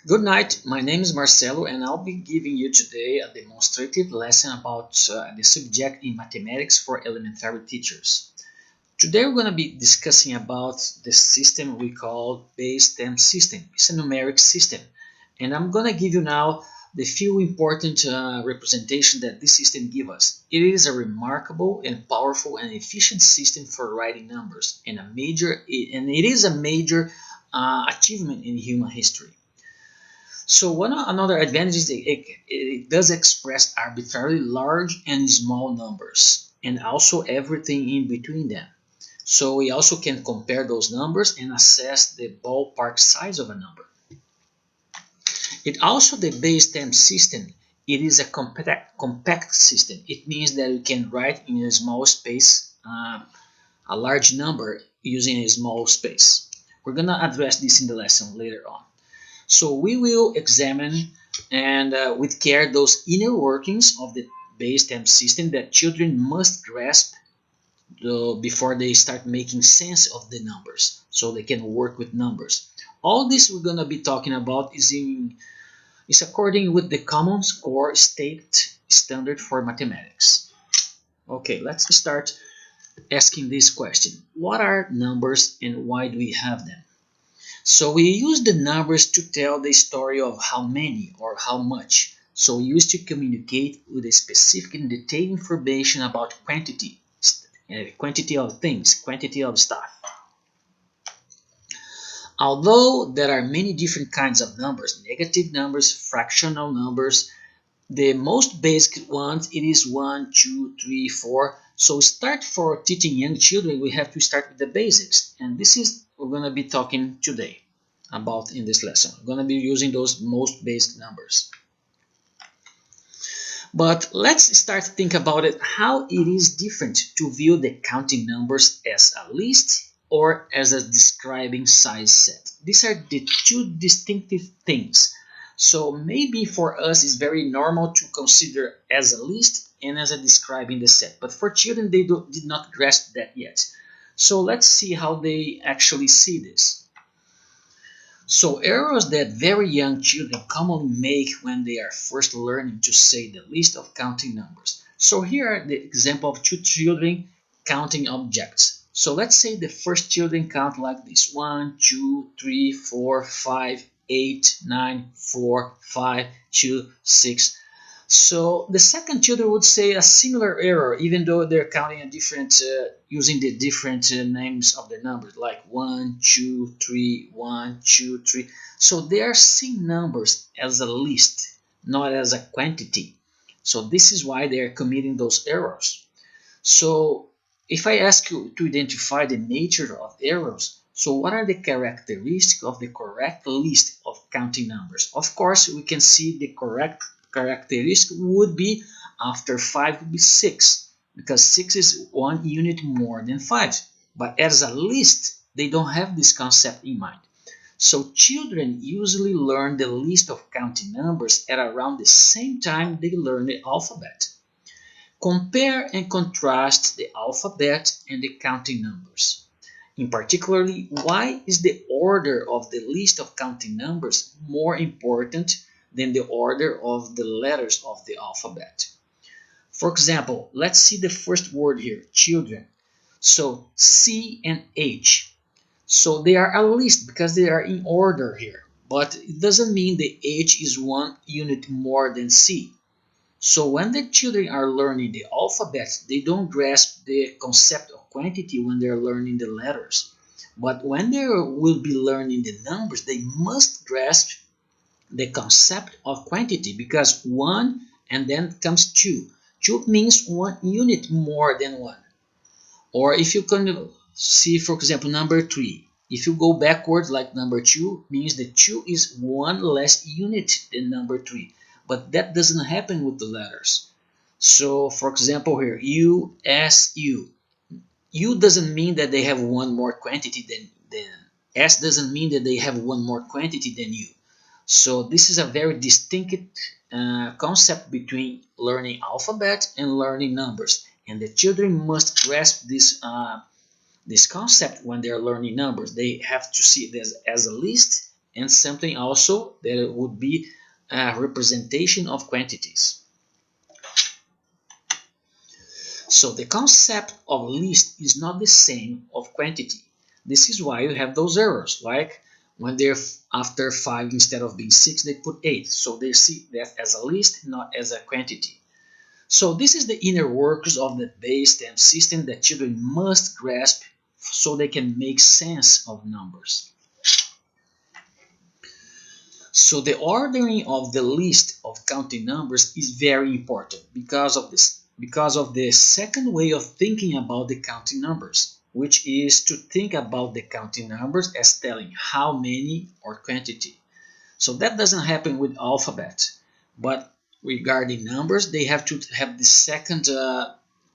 Good night, my name is Marcelo and I'll be giving you today a demonstrative lesson about the subject in mathematics for elementary teachers. Today we're going to be discussing about the system we call base 10 system. It's a numeric system and I'm going to give you now the few important representation that this system gives us. It is a remarkable and powerful and efficient system for writing numbers and it is a major achievement in human history. So another advantage is it does express arbitrarily large and small numbers and also everything in between them. So we also can compare those numbers and assess the ballpark size of a number. It also the base 10 system. It is a compact system. It means that we can write in a small space a large number using a small space. We're going to address this in the lesson later on. So we will examine and with care those inner workings of the base 10 system that children must grasp before they start making sense of the numbers so they can work with numbers. All this we're going to be talking about is according with the Common Core State Standard for Mathematics. Okay, let's start asking this question. What are numbers and why do we have them? So we use the numbers to tell the story of how many or how much. So we use to communicate with a specific and detailed information about quantity of things, quantity of stuff. Although there are many different kinds of numbers, negative numbers, fractional numbers, the most basic ones, it is 1, 2, 3, 4. So start for teaching young children, we have to start with the basics. And this is we're going to be talking today about in this lesson. We're going to be using those most basic numbers. But let's start to think about it, how it is different to view the counting numbers as a list or as a describing size set. These are the two distinctive things. So maybe for us it's very normal to consider as a list and as a describing the set. But for children they did not grasp that yet. So let's see how they actually see this. So errors that very young children commonly make when they are first learning to say the list of counting numbers. So here are the example of two children counting objects. So let's say the first children count like this: 1, 2, 3, 4, 5, 8, 9, 4, 5, 2, 6. So the second children would say a similar error, even though they're counting a different, using the different names of the numbers, like 1, 2, 3, 1, 2, 3. So they are seeing numbers as a list, not as a quantity. So this is why they are committing those errors. So if I ask you to identify the nature of errors, so what are the characteristics of the correct list of counting numbers? Of course, we can see the correct characteristic would be after 5 would be 6, because 6 is 1 unit more than 5. But as a list, they don't have this concept in mind. So children usually learn the list of counting numbers at around the same time they learn the alphabet. Compare and contrast the alphabet and the counting numbers. In particularly, why is the order of the list of counting numbers more important than the order of the letters of the alphabet? For example, let's see the first word here, children. So C and H. So they are a list because they are in order here. But it doesn't mean the H is 1 unit more than C. So when the children are learning the alphabet, they don't grasp the concept of quantity when they're learning the letters. But when they will be learning the numbers, they must grasp the concept of quantity, because 1 and then comes 2. 2 means 1 unit more than 1. Or if you can see, for example, number 3. If you go backwards like number 2, means that 2 is 1 less unit than number 3. But that doesn't happen with the letters. So, for example here, U, S, U. U doesn't mean that they have one more quantity than S doesn't mean that they have one more quantity than U. So this is a very distinct concept between learning alphabet and learning numbers. And the children must grasp this concept when they're learning numbers. They have to see it as a list and something also that would be a representation of quantities. So the concept of list is not the same of quantity. This is why you have those errors, like when they're after 5 instead of being 6 they put 8. So they see that as a list, not as a quantity. So this is the inner workings of the base 10 system that children must grasp so they can make sense of numbers. So the ordering of the list of counting numbers is very important because of this. Because of the second way of thinking about the counting numbers, which is to think about the counting numbers as telling how many or quantity. So that doesn't happen with alphabet, but regarding numbers, they have to have the second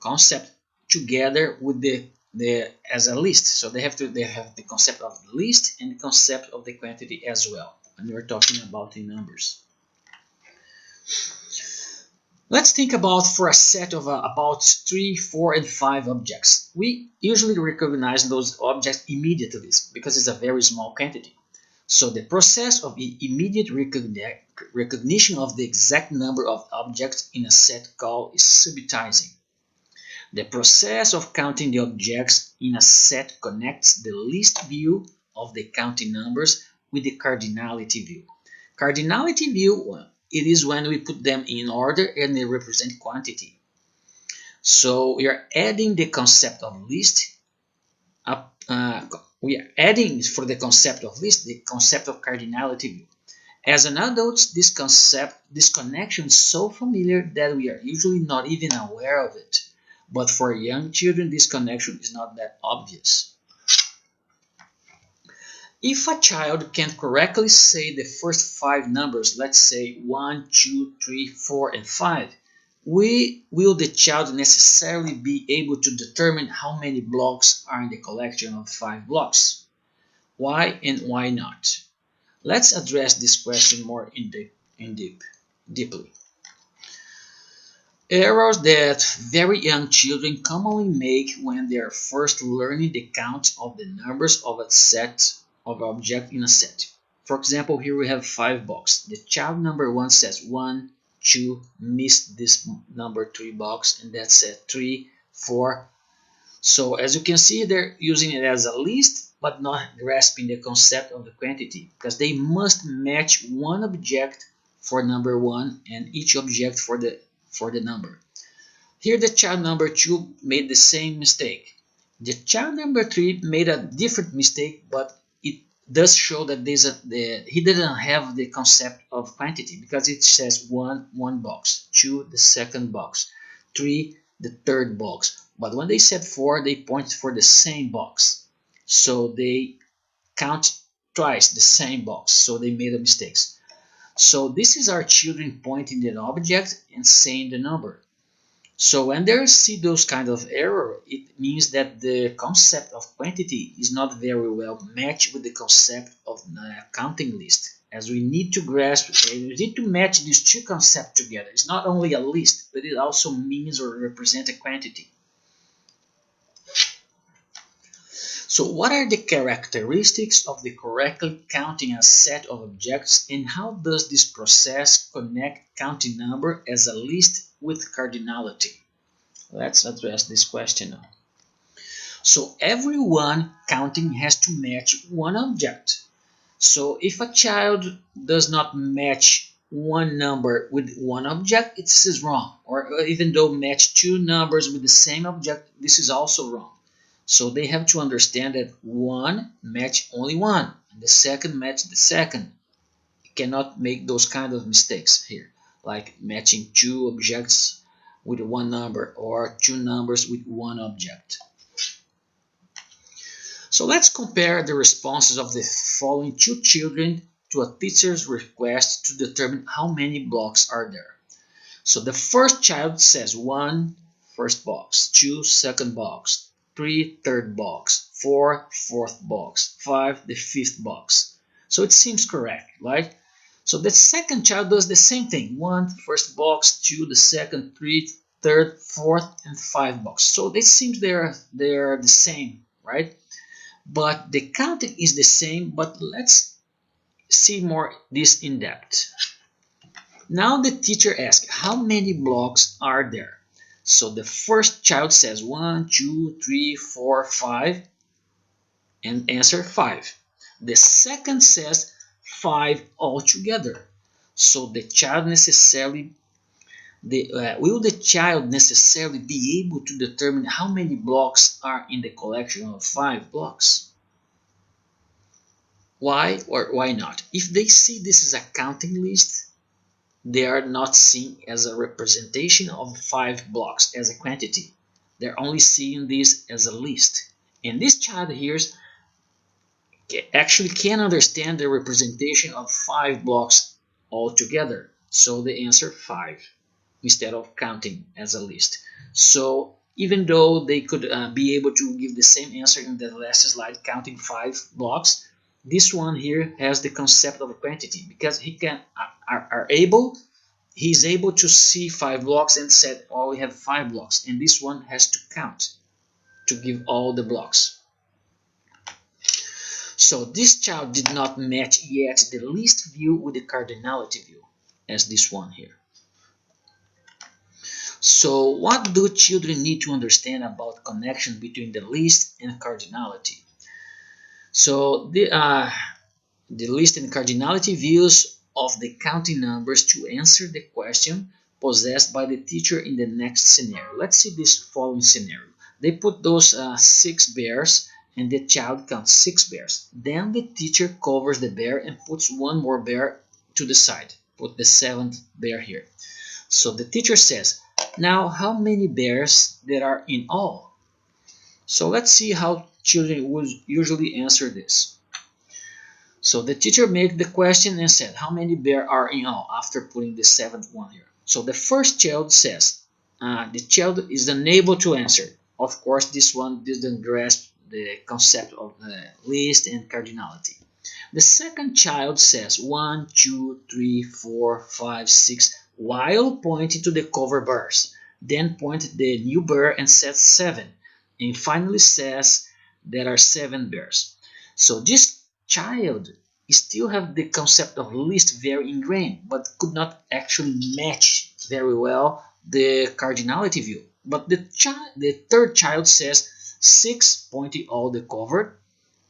concept together with the as a list. So they have the concept of the list and the concept of the quantity as well when we're talking about the numbers. Let's think about for a set of about 3, 4, and 5 objects. We usually recognize those objects immediately because it's a very small quantity. So the process of immediate recognition of the exact number of objects in a set called is subitizing. The process of counting the objects in a set connects the list view of the counting numbers with the cardinality view. Cardinality view, it is when we put them in order and they represent quantity. So we are adding the concept of list up. We are adding for the concept of list the concept of cardinality view. As an adult, this connection is so familiar that we are usually not even aware of it. But for young children, this connection is not that obvious. If a child can correctly say the first 5 numbers, let's say 1, 2, 3, 4, and 5, will the child necessarily be able to determine how many blocks are in the collection of 5 blocks? Why and why not? Let's address this question more deeply. Errors that very young children commonly make when they are first learning the count of the numbers of a set of objects in a set. For example, here we have 5 boxes. The child number 1 says 1, 2, missed this number 3 box, and that's set 3, 4. So as you can see, they're using it as a list, but not grasping the concept of the quantity, because they must match one object for number 1 and each object for the number. Here the child number 2 made the same mistake. The child number 3 made a different mistake, but it does show that he didn't have the concept of quantity, because it says 1, 1 box, 2, the second box, 3, the third box. But when they said 4, they pointed for the same box. So they count twice the same box, so they made a mistake. So this is our children pointing at an object and saying the number. So when they see those kind of error, it means that the concept of quantity is not very well matched with the concept of counting list. As we need to match these two concepts together. It's not only a list, but it also means or represents a quantity. So what are the characteristics of the correctly counting a set of objects, and how does this process connect counting number as a list with cardinality? Let's address this question now. So everyone counting has to match one object. So if a child does not match one number with one object, this is wrong. Or even though match 2 numbers with the same object, this is also wrong. So they have to understand that one match only one, and the second match the second. You cannot make those kind of mistakes here, like matching 2 objects with one number or 2 numbers with one object. So let's compare the responses of the following 2 children to a teacher's request to determine how many blocks are there. So the first child says 1, first box, 2, second box, 3, third box, 4, fourth box, 5, the fifth box. So it seems correct, right? So the second child does the same thing. 1, first box, 2, the second, 3, third, fourth, and 5 box. So it seems they're the same, right? But the counting is the same, but let's see more this in depth. Now the teacher asks, how many blocks are there? So the first child says 1, 2, 3, 4, 5 and answer 5. The second says 5 altogether. So the child necessarily will the child necessarily be able to determine how many blocks are in the collection of 5 blocks? Why or why not? If they see this as a counting list, they are not seeing as a representation of 5 blocks as a quantity. They're only seeing this as a list. And this child here actually can understand the representation of 5 blocks altogether. So they answer 5 instead of counting as a list. So even though they could be able to give the same answer in the last slide, counting 5 blocks, this one here has the concept of a quantity because he can he's able to see 5 blocks and said, oh, we have 5 blocks, and this one has to count to give all the blocks. So this child did not match yet the list view with the cardinality view, as this one here. So what do children need to understand about connection between the list and cardinality? So the list and cardinality views of the counting numbers to answer the question possessed by the teacher in the next scenario. Let's see this following scenario. They put those 6 bears and the child counts 6 bears. Then the teacher covers the bear and puts one more bear to the side. Put the 7th bear here. So the teacher says, now how many bears there are in all? So let's see how children would usually answer this. So the teacher made the question and said, how many bears are in all after putting the 7th one here? So the first child says, the child is unable to answer. Of course, this one didn't grasp the concept of the list and cardinality. The second child says 1, 2, 3, 4, 5, 6 while pointing to the cover bears. Then pointed the new bear and says 7. And finally says there are 7 bears. So this child still have the concept of list very ingrained, but could not actually match very well the cardinality view. But the third child says 6, pointing all the covered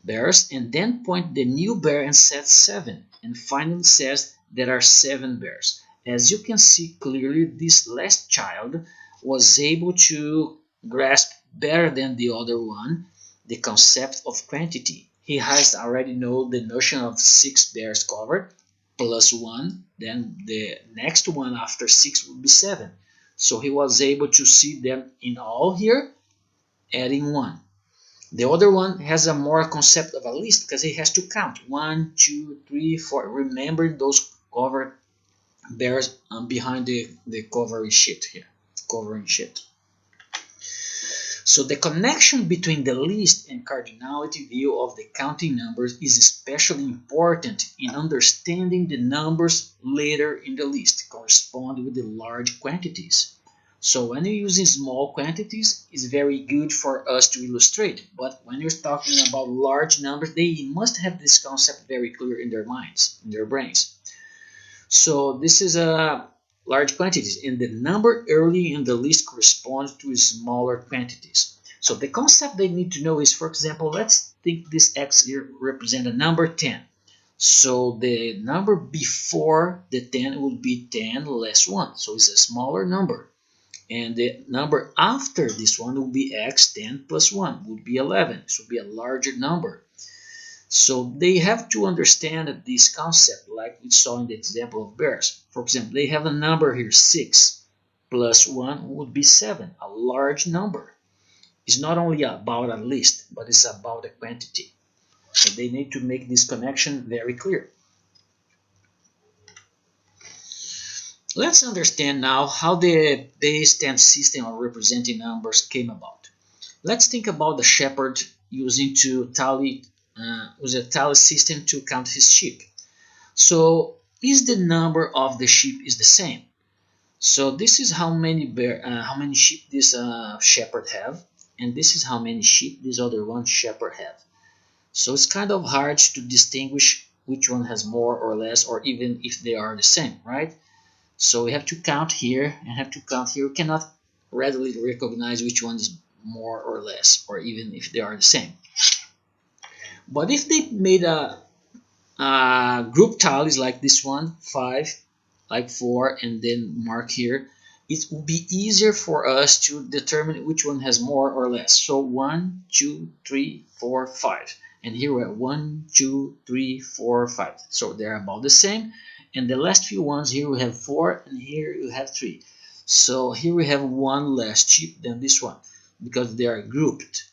bears, and then point the new bear and says 7, and finally says there are 7 bears. As you can see clearly, this last child was able to grasp better than the other one the concept of quantity. He has already know the notion of 6 bears covered plus 1, then the next one after 6 would be 7. So he was able to see them in all here, adding 1. The other one has a more concept of a list because he has to count 1, 2, 3, 4. Remember those covered bears behind the covering sheet here. So the connection between the list and cardinality view of the counting numbers is especially important in understanding the numbers later in the list correspond with the large quantities. So when you're using small quantities, it's very good for us to illustrate. But when you're talking about large numbers, they must have this concept very clear in their minds, in their brains. So this is a large quantities, and the number early in the list corresponds to smaller quantities. So the concept they need to know is, for example, let's think this x here represents a number 10. So the number before the 10 would be 10 less 1. So it's a smaller number. And the number after this one will be x, 10 plus 1 would be 11. So it would be a larger number. So they have to understand this concept like we saw in the example of bears. For example, they have a number here, 6 plus 1 would be 7, a large number. It's not only about a list, but it's about a quantity. So they need to make this connection very clear. Let's understand now how the base 10 system of representing numbers came about. Let's think about the shepherd using a tally system to count his sheep. So is the number of the sheep is the same? So this is how many sheep this shepherd have, and this is how many sheep this other one shepherd have. So it's kind of hard to distinguish which one has more or less, or even if they are the same, right? So we have to count here and have to count here. We cannot readily recognize which one is more or less, or even if they are the same. But if they made a group tallies like this one, 5, like 4, and then mark here, it will be easier for us to determine which one has more or less. So 1, 2, 3, 4, 5. And here we have 1, 2, 3, 4, 5. So they're about the same. And the last few ones, here we have 4, and here you have 3. So here we have one less chip than this one, because they are grouped.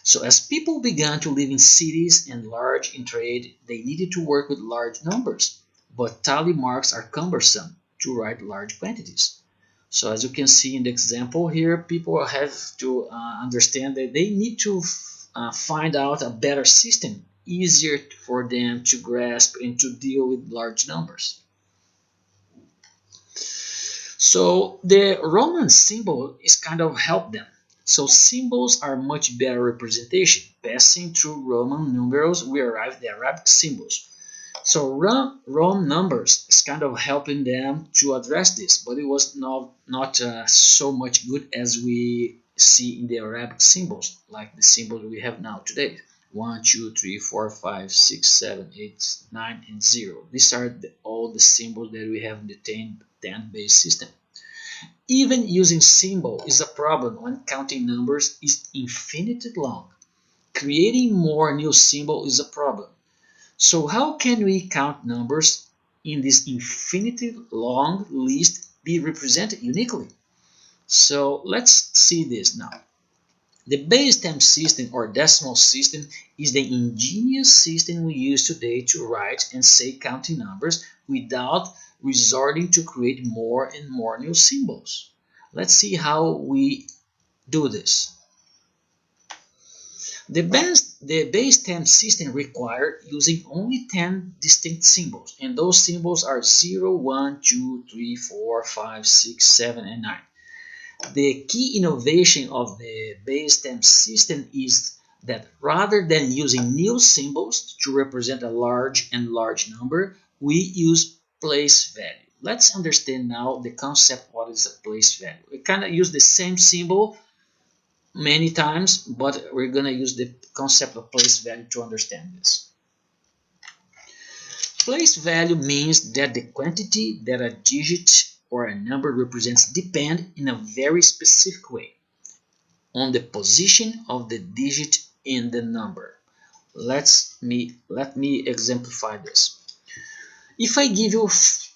So as people began to live in cities and large in trade, they needed to work with large numbers. But tally marks are cumbersome to write large quantities. So as you can see in the example here, people have to understand that they need to find out a better system, easier for them to grasp and to deal with large numbers. So the Roman symbol is kind of help them. So symbols are much better representation. Passing through Roman numerals, we arrive at the Arabic symbols. So Rome numbers is kind of helping them to address this, but it was not so much good as we see in the Arabic symbols, like the symbols we have now today. 1, 2, 3, 4, 5, 6, 7, 8, 9, and 0. These are all the symbols that we have in the 10-based system. Even using symbol is a problem when counting numbers is infinitely long. Creating more new symbol is a problem. So how can we count numbers in this infinitely long list be represented uniquely? So let's see this now. The base 10 system or decimal system is the ingenious system we use today to write and say counting numbers without resorting to create more and more new symbols. Let's see how we do this. The base 10 system requires using only 10 distinct symbols, and those symbols are 0, 1, 2, 3, 4, 5, 6, 7, and 9. The key innovation of the base 10 system is that rather than using new symbols to represent a large number, we use place value. Let's understand now the concept what is a place value. We kind of use the same symbol many times, but we're going to use the concept of place value to understand this. Place value means that the quantity that a digit or a number represents depend in a very specific way on the position of the digit in the number. Let me exemplify this. If I give you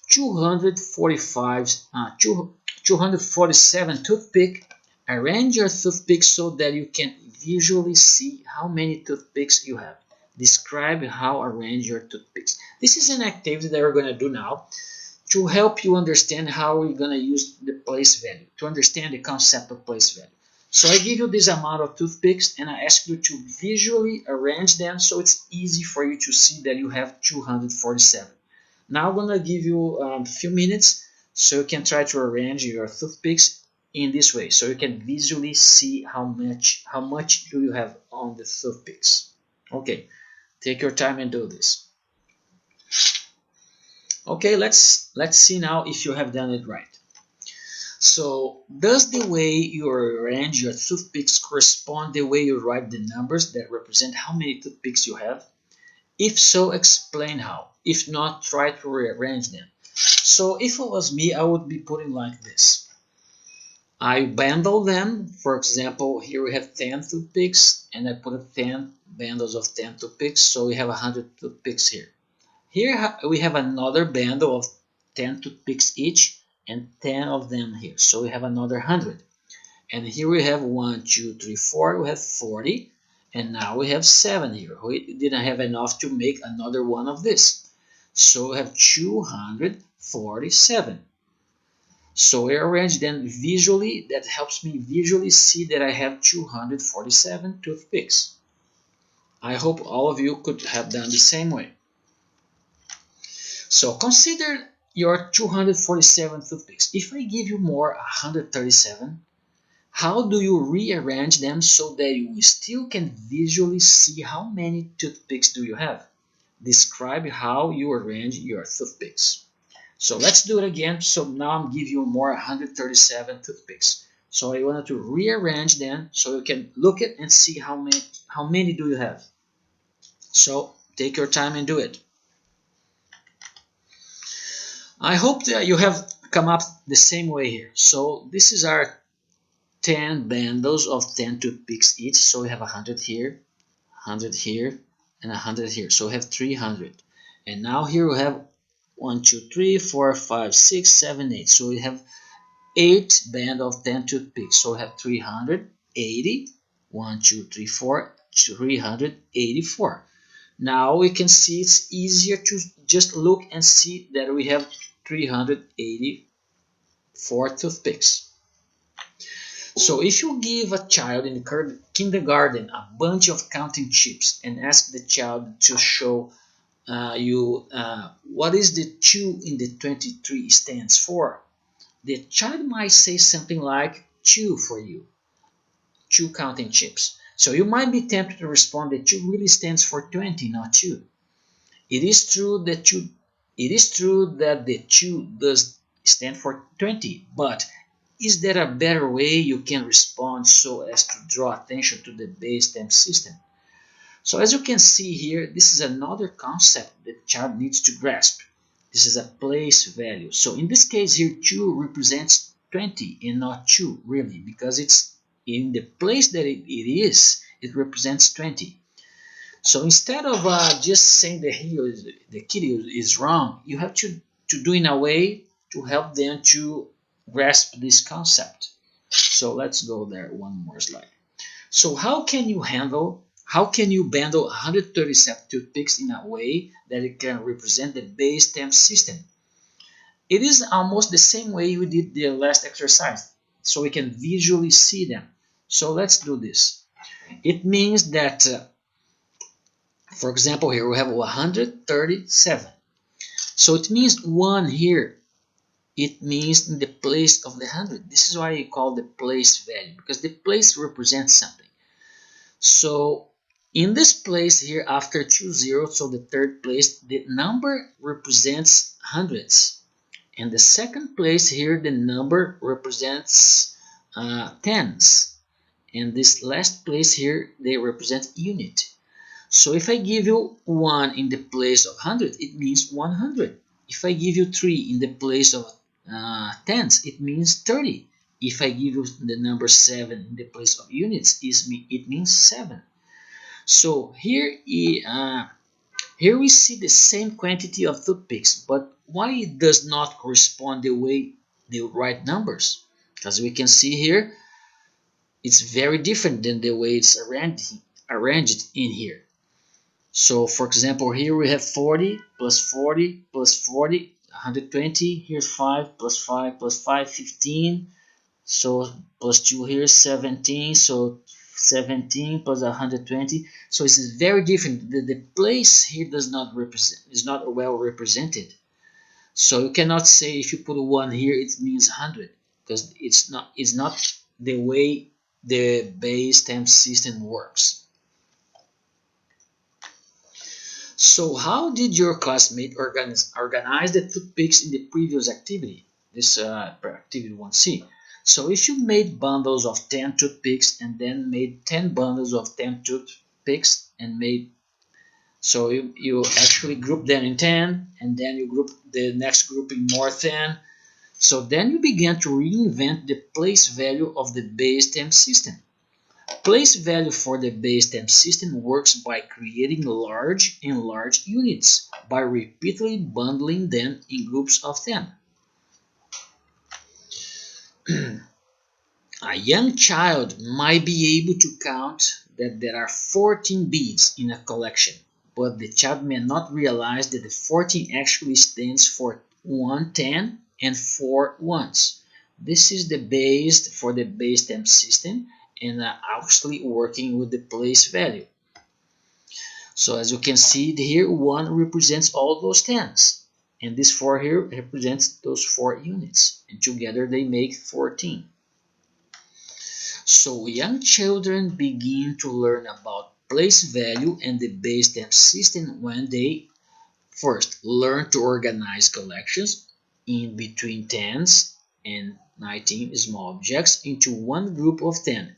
247 toothpick, arrange your toothpicks so that you can visually see how many toothpicks you have. Describe how arrange your toothpicks. This is an activity that we're going to do now to help you understand how we're going to use the place value, to understand the concept of place value. So I give you this amount of toothpicks and I ask you to visually arrange them so it's easy for you to see that you have 247. Now I'm going to give you a few minutes so you can try to arrange your toothpicks in this way, so you can visually see how much do you have on the toothpicks. Okay, take your time and do this. Okay, let's see now if you have done it right. So does the way you arrange your toothpicks correspond the way you write the numbers that represent how many toothpicks you have? If so, explain how. If not, try to rearrange them. So if it was me, I would be putting like this. I bundle them. For example, here we have 10 toothpicks and I put 10 bundles of 10 toothpicks, so we have 100 toothpicks here. Here we have another bundle of 10 toothpicks each and 10 of them here, so we have another 100. And here we have 1, 2, 3, 4, we have 40, and now we have 7 here. We didn't have enough to make another one of this, so we have 247. So I arrange them visually. That helps me visually see that I have 247 toothpicks. I hope all of you could have done the same way. So consider your 247 toothpicks. If I give you more 137, how do you rearrange them so that you still can visually see how many toothpicks do you have? describe how you arrange your toothpicks. So let's do it again. So now I'm giving you more 137 toothpicks. So I wanted to rearrange them so you can look at and see how many do you have. So take your time and do it. I hope that you have come up the same way here. So this is our 10 bundles of 10 toothpicks each. So we have 100 here, 100 here, and 100 here. So we have 300. And now here we have 1, 2, 3, 4, 5, 6, 7, 8. So we have 8 band of 10 toothpicks. So we have 380. 1, 2, 3, 4, 384. Now we can see it's easier to just look and see that we have 384 toothpicks. So if you give a child in the kindergarten a bunch of counting chips and ask the child to show what is the 2 in the 23 stands for, the child might say something like 2 for you, 2 counting chips. So you might be tempted to respond that 2 really stands for 20, not 2. It is true that the 2 does stand for 20, but is there a better way you can respond so as to draw attention to the base 10 system? So as you can see here, this is another concept that the child needs to grasp. This is a place value. So in this case here, 2 represents 20 and not 2 really, because it's in the place that it is, it represents 20. So instead of just saying the kid is wrong, you have to do in a way to help them to grasp this concept. So let's go there one more slide. So how can you bundle 137 toothpicks in a way that it can represent the base 10 system? It is almost the same way we did the last exercise, so we can visually see them. So let's do this. It means that, for example, here we have 137. So it means 1 here. It means in the place of the 100. This is why you call the place value, because the place represents something. So in this place here, after 2 zeros, so the third place, the number represents hundreds. And the second place here, the number represents tens. And this last place here, they represent unit. So if I give you 1 in the place of 100, it means 100. If I give you 3 in the place of tens, it means 30. If I give you the number 7 in the place of units, it means 7. So here we see the same quantity of toothpicks, but why it does not correspond the right numbers? As we can see here, it's very different than the way it's arranged in here. So for example, here we have 40 plus 40 plus 40, 120. Here's 5 plus 5 plus 5, 15. So plus 2 here, 17. So 17 plus 120. So it's very different. The place here is not well represented. So you cannot say if you put 1 here it means 100, because it's not the way the base 10 system works. So how did your classmate organize the toothpicks in the previous activity? This activity 1C. So if you made bundles of 10 toothpicks and then made 10 bundles of 10 toothpicks and so you actually group them in 10 and then you group the next group in more 10. So then you began to reinvent the place value of the base 10 system. Place value for the base 10 system works by creating large and large units by repeatedly bundling them in groups of 10. A young child might be able to count that there are 14 beads in a collection, but the child may not realize that the 14 actually stands for 1 10 and 4 ones. This is the base for the base 10 system and actually working with the place value. So as you can see here, 1 represents all those 10s, and this 4 here represents those 4 units, and together they make 14. So young children begin to learn about place value and the base 10 system when they First, learn to organize collections in between 10s and 19 small objects into one group of 10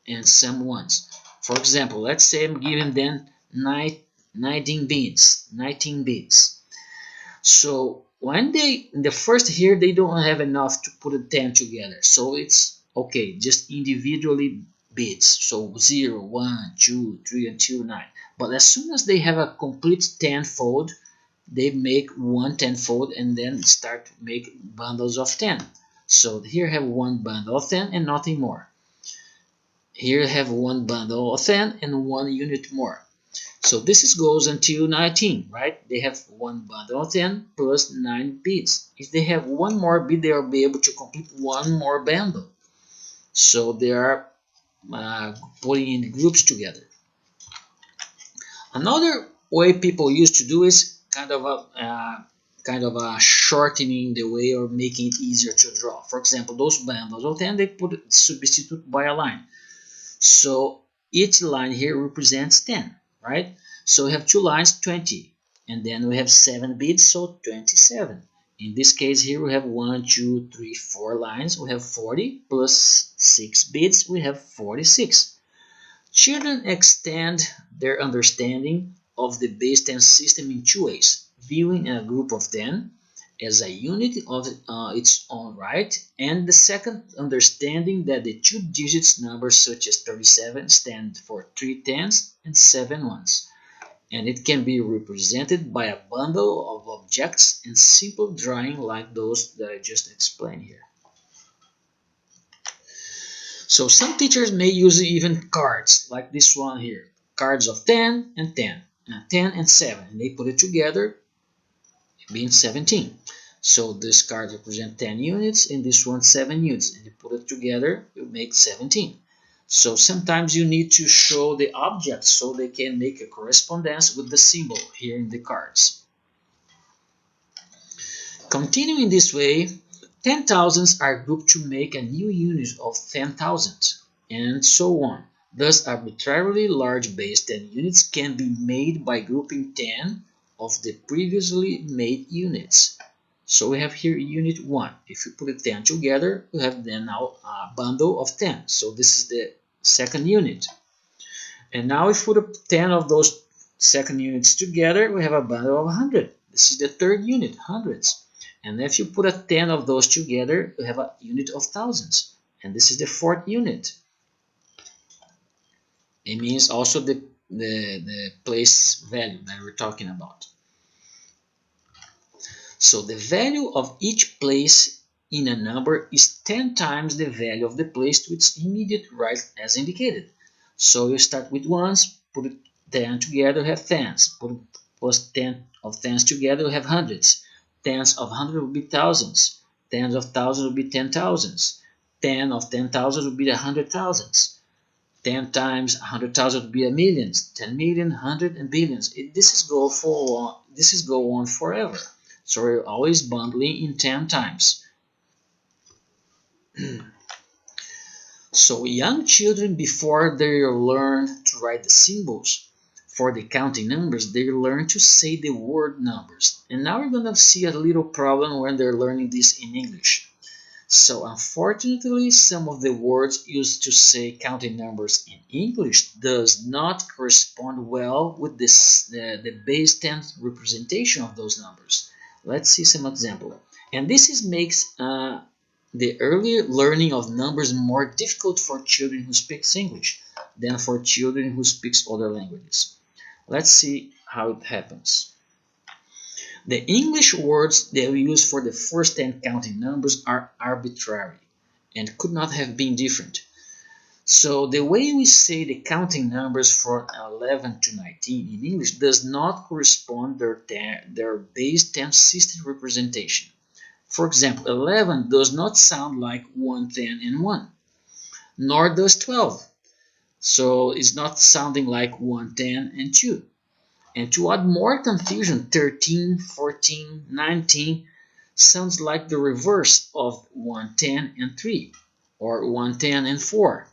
and some ones. For example, let's say I'm giving them 19 beans. So when they in the first here they don't have enough to put a 10 together. So it's okay, just individually bits. So 0, 1, 2, 3 until 9. But as soon as they have a complete 10-fold, they make one 10-fold and then start make bundles of 10. So here I have one bundle of 10 and nothing more. Here I have one bundle of 10 and one unit more. So this goes until 19, right? They have one bundle of 10 plus 9 bits. If they have one more bit, they will be able to complete one more bundle. So they are putting in groups together. Another way people used to do is kind of a shortening the way or making it easier to draw. For example, those bundles of 10, they put it substitute by a line. So each line here represents 10, right? So we have two lines, 20, and then we have 7 bits, so 27. In this case here we have 1, 2, 3, 4 lines, we have 40 plus 6 bits, we have 46. Children extend their understanding of the base 10 system in two ways: viewing a group of 10 as a unit of its own right, and the second, understanding that the two digits numbers such as 37 stand for 3 tens and 7 ones, and it can be represented by a bundle of objects and simple drawing like those that I just explained here. So some teachers may use even cards like this one here, cards of 10 and 10, 10 and 7, and they put it together being 17. So this card represents 10 units and this one 7 units, and you put it together, you make 17. So sometimes you need to show the objects so they can make a correspondence with the symbol here in the cards. Continuing this way, 10,000s are grouped to make a new unit of 10,000, and so on. Thus, arbitrarily large base 10 units can be made by grouping 10 of the previously made units. So we have here unit 1. If you put it 10 together, you have then now a bundle of 10. So this is the second unit. And now if we put 10 of those second units together, we have a bundle of 100. This is the third unit, hundreds. And if you put a 10 of those together, you have a unit of thousands. And this is the fourth unit. It means also the place value that we're talking about. So the value of each place in a number is 10 times the value of the place to its immediate right as indicated. So you start with ones, put 10 together, you have tens. Put plus 10 of tens together, you have hundreds. Tens of hundred will be thousands. Tens of thousands will be 10,000s. 10 of 10,000 will be 100,000s. 10 times 100,000 would be a millions. 10 million, 100, and billions. This is go on forever. So we're always bundling in 10 times. So young children, before they learn to write the symbols for the counting numbers, they learn to say the word numbers. And now we're going to see a little problem when they're learning this in English. So unfortunately, some of the words used to say counting numbers in English does not correspond well with the base 10 representation of those numbers. Let's see some example. And this makes the early learning of numbers more difficult for children who speak English than for children who speak other languages. Let's see how it happens. The English words that we use for the first 10 counting numbers are arbitrary and could not have been different. So the way we say the counting numbers from 11 to 19 in English does not correspond their base 10 system representation. For example, 11 does not sound like 1, 10, and 1, nor does 12. So it's not sounding like 1, 10, and 2. And to add more confusion, 13, 14, 19 sounds like the reverse of 1, 10, and 3, or 1, 10, and 4,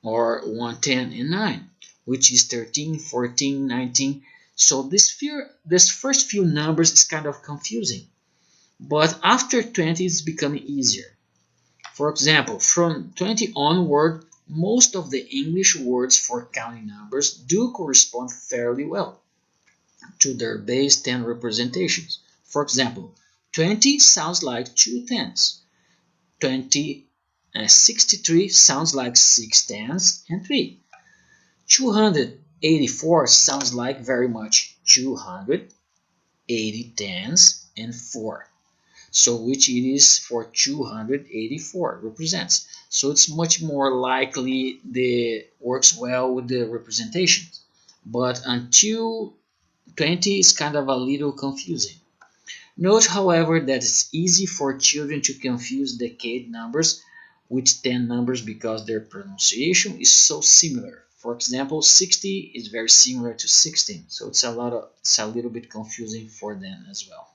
or 1, 10, and 9, which is 13, 14, 19. So this first few numbers is kind of confusing, but after 20 it's becoming easier. For example, from 20 onward, most of the English words for counting numbers do correspond fairly well to their base 10 representations. For example, 20 sounds like 2 tens. 63 sounds like 6 tens and 3. 284 sounds like very much 280 tens and 4. So which it is for 284 represents. So it's much more likely the works well with the representations. But until 20 is kind of a little confusing. Note, however, that it's easy for children to confuse decade numbers with 10 numbers because their pronunciation is so similar. For example, 60 is very similar to 16, so it's a little bit confusing for them as well.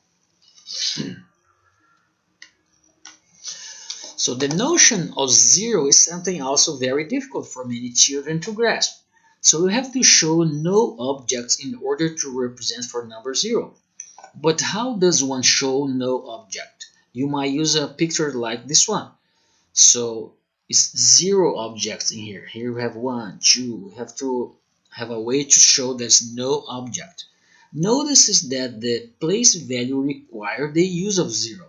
So the notion of zero is something also very difficult for many children to grasp. So we have to show no objects in order to represent for number zero. But how does one show no object? You might use a picture like this one. So it's zero objects in here. Here we have 1, 2. We have to have a way to show there's no object. Notice is that the place value requires the use of zero.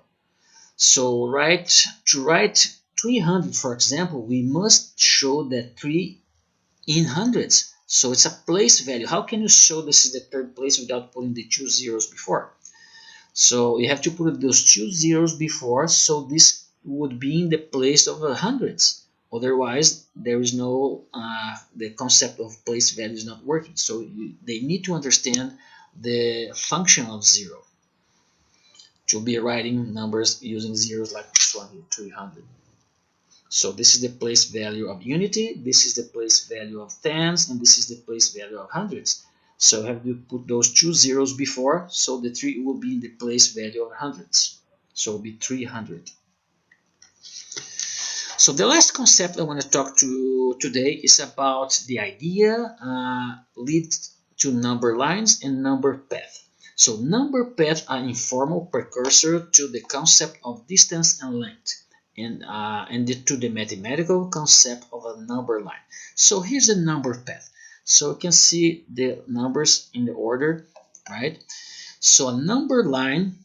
So to write 300, for example, we must show that 3 in hundreds. So it's a place value. How can you show this is the third place without putting the 2 zeros before? So you have to put those 2 zeros before, so this would be in the place of hundreds. Otherwise, there is no, the concept of place value is not working. So they need to understand the function of zero to be writing numbers using zeros like this one here, 300. So this is the place value of unity, this is the place value of tens, and this is the place value of hundreds. So have to put those 2 zeros before, so the 3 will be in the place value of hundreds. So it will be 300. So the last concept I want to talk to today is about the idea leads to number lines and number path. So number path are informal precursor to the concept of distance and length, and to the mathematical concept of a number line. So here's the number path. So you can see the numbers in the order, right? So a number line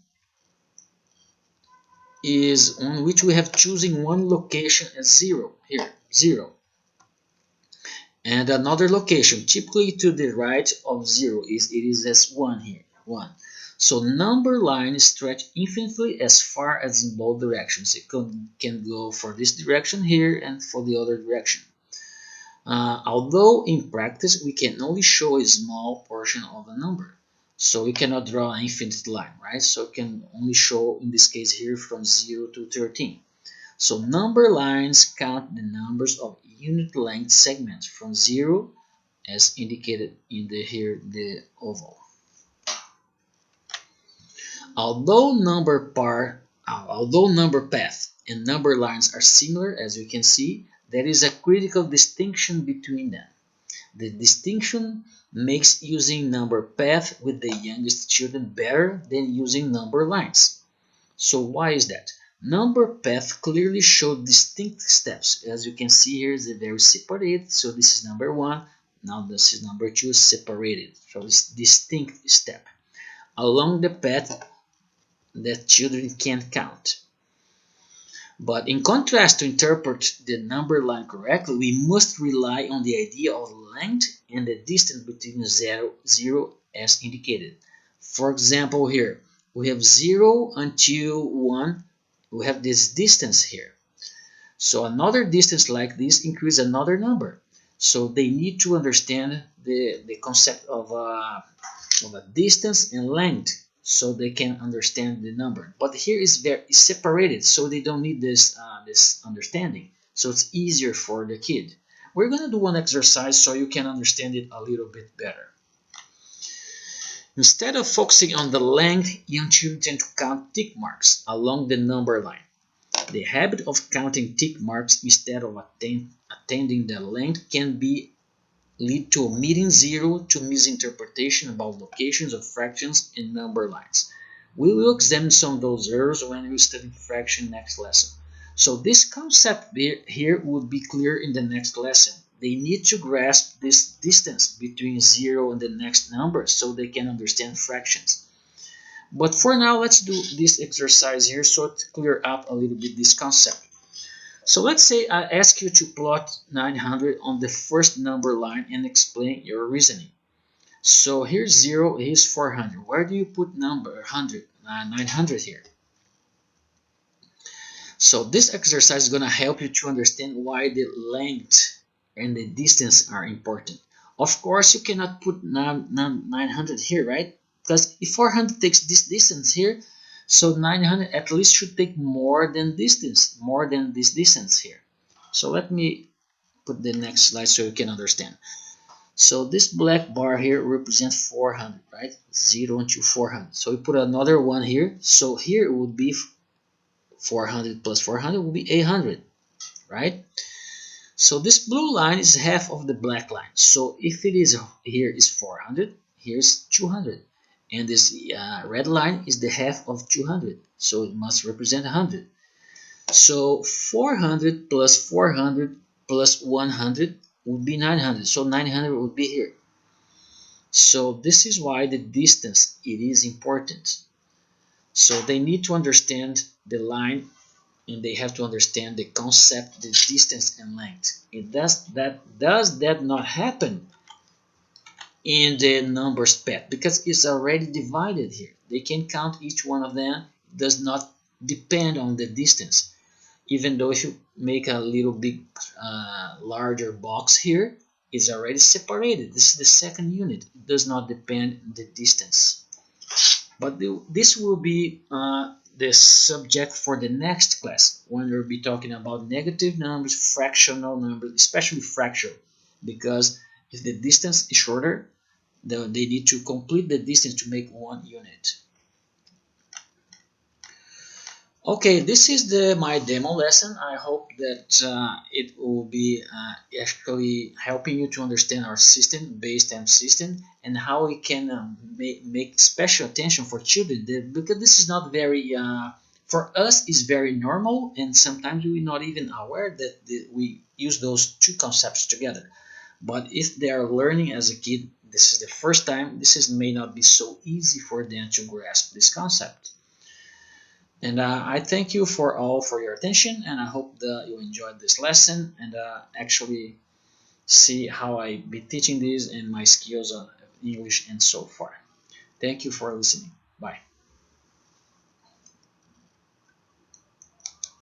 is on which we have choosing one location as 0 here, 0, and another location typically to the right of 0 is as 1 here, 1. So number line stretch infinitely as far as in both directions. It can go for this direction here and for the other direction. Although in practice we can only show a small portion of a number. So you cannot draw an infinite line, right? So you can only show, in this case here, from 0 to 13. So number lines count the numbers of unit length segments from 0 as indicated in the oval. Although number path and number lines are similar, as you can see, there is a critical distinction between them. The distinction makes using number path with the youngest children better than using number lines. So why is that? Number path clearly shows distinct steps. As you can see here, they're very separated. So this is number 1, now this is number 2, separated. So it's distinct step along the path that children can count. But in contrast, to interpret the number line correctly, we must rely on the idea of length and the distance between 0 as indicated. For example, here we have 0 until 1. We have this distance here. So another distance like this increases another number. So they need to understand the concept of a distance and length, so they can understand the number. But here is separated, so they don't need this understanding. So it's easier for the kid. We're going to do one exercise so you can understand it a little bit better. Instead of focusing on the length, young children tend to count tick marks along the number line. The habit of counting tick marks instead of attending the length can be lead to omitting zero, to misinterpretation about locations of fractions and number lines. We will examine some of those errors when we study fraction next lesson. So this concept here would be clear in the next lesson. They need to grasp this distance between 0 and the next number so they can understand fractions. But for now, let's do this exercise here so to clear up a little bit this concept. So let's say I ask you to plot 900 on the first number line and explain your reasoning. So here's 0, here's 400. Where do you put number 100, 900 here? So this exercise is going to help you to understand why the length and the distance are important. Of course, you cannot put 900 here, right? Because if 400 takes this distance here, so 900 at least should take more than this distance here. So let me put the next slide so you can understand. So this black bar here represents 400, right? 0 to 400. So we put another one here. So here it would be 400 plus 400 will be 800, right? So this blue line is half of the black line. So if it is here is 400, here's 200. And this red line is the half of 200. So it must represent 100. So 400 plus 400 plus 100 would be 900. So 900 would be here. So this is why the distance, it is important. So they need to understand the line and they have to understand the concept, the distance and length. Does that not happen in the numbers pad? Because it's already divided here. They can count each one of them. It does not depend on the distance. Even though if you make a little big larger box here, it's already separated. This is the second unit. It does not depend on the distance. But this will be the subject for the next class when we'll be talking about negative numbers, fractional numbers, especially fractional, because if the distance is shorter, they need to complete the distance to make one unit. Okay, this is my demo lesson. I hope that it will be actually helping you to understand our system, base 10 system, and how we can make special attention for children, because this is not very, for us, is very normal, and sometimes we're not even aware that we use those two concepts together. But if they are learning as a kid, this is the first time, may not be so easy for them to grasp this concept. And I thank you for your attention, and I hope that you enjoyed this lesson and actually see how I be teaching this and my skills on English and so far. Thank you for listening. Bye.